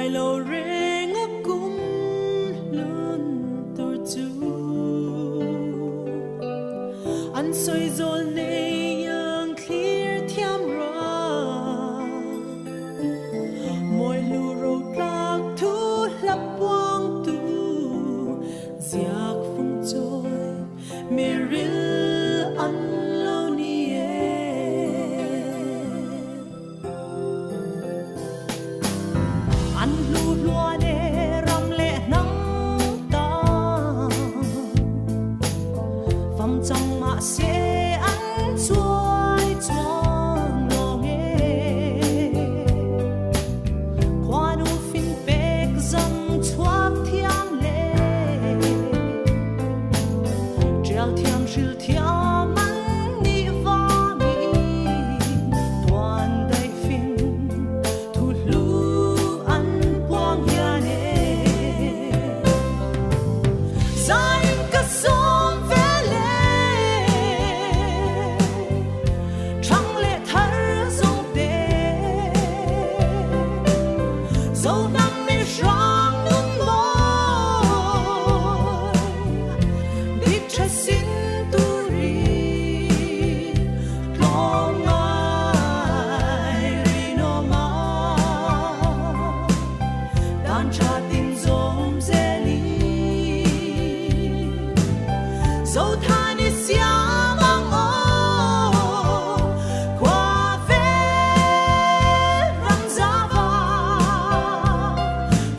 lại lâu rê ngấp cũng luôn tôi chú anh xoay rồi này yang clear thiam ra mỗi lù râu lạc thu lấp quang tu giặc phong trôi mê ril anh lâu nie anh lù loa để ram lệ nắng ta phong trong mạ xe anh chuối chuông lo nghe qua nu phim bек dâng chuak thiam lệ treo thiam shil thiam anh đi vang toàn đầy phim thu lu anh quang nhà nè dài cả sông về lệ trăng lệ thở dòng đê dẫu năm nay răng nung môi đi trái xin tu ri lo ngại ri no ma đàn cha tim dòng dê li dẫu tha đi xia mang ô qua về răng giá va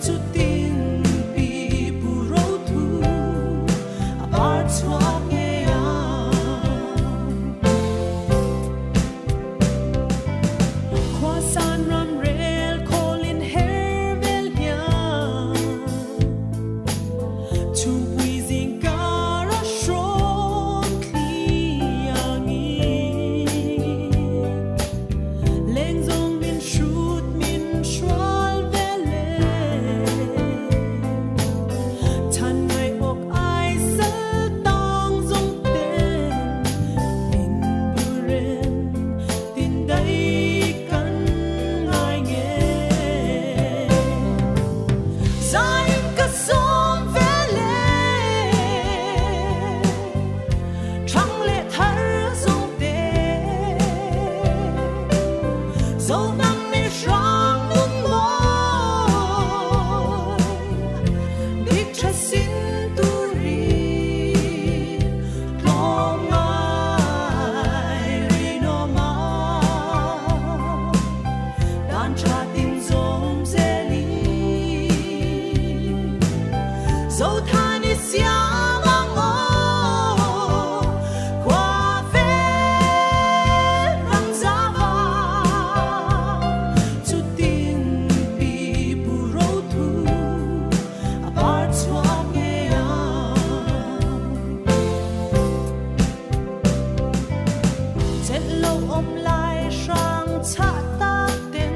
chút tin bi bu râu thu apart swap nghe qua san ram rail calling her velia chung quy ding cara shron kliangi leng zong min shoot min shwal vele than mai ok ai sel tong zong ten in buren tin dai kan ngai nghe dài cả sông về lệ trăng lệ thở dòng đê dẫu năm nay răng nung môi đi trái xin tu ri lo ngại ri no ma đàn cha tim dòng dê li dẫu tha đi xia mang ô qua về răng giá va chút tin bi bu râu thu apart swap nghe chết lâu ôm lại sang cha ta tên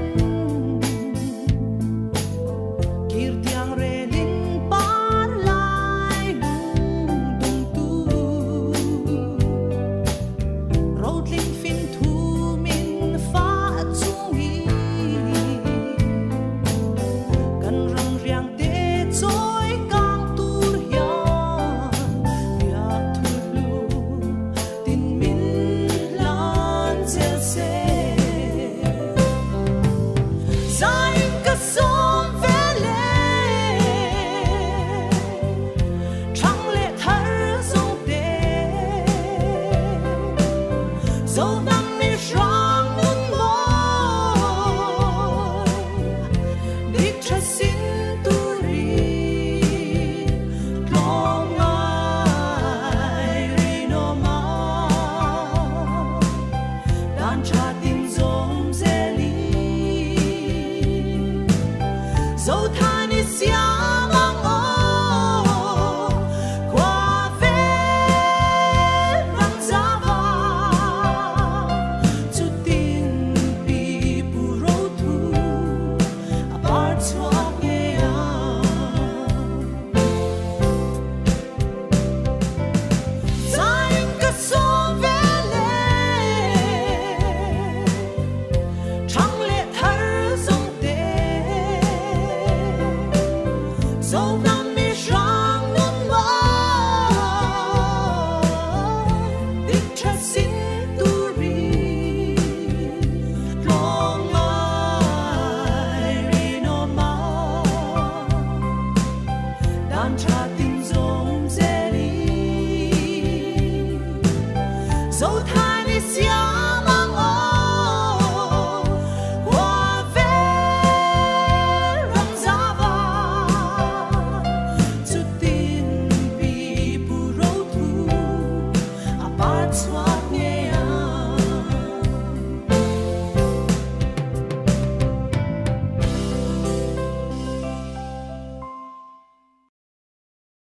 kir tiang re linh par lai lung tung tu road linh fin thu min pha chung hi kan rang riang te choi kang tur hian ya thu lu tin min lan zel se dài cả sông về lệ trăng lệ thở dòng đê dẫu năm nay răng nung môi đi trái xin tu ri lo ngại ri no ma đàn cha tim dòng dê li dẫu tha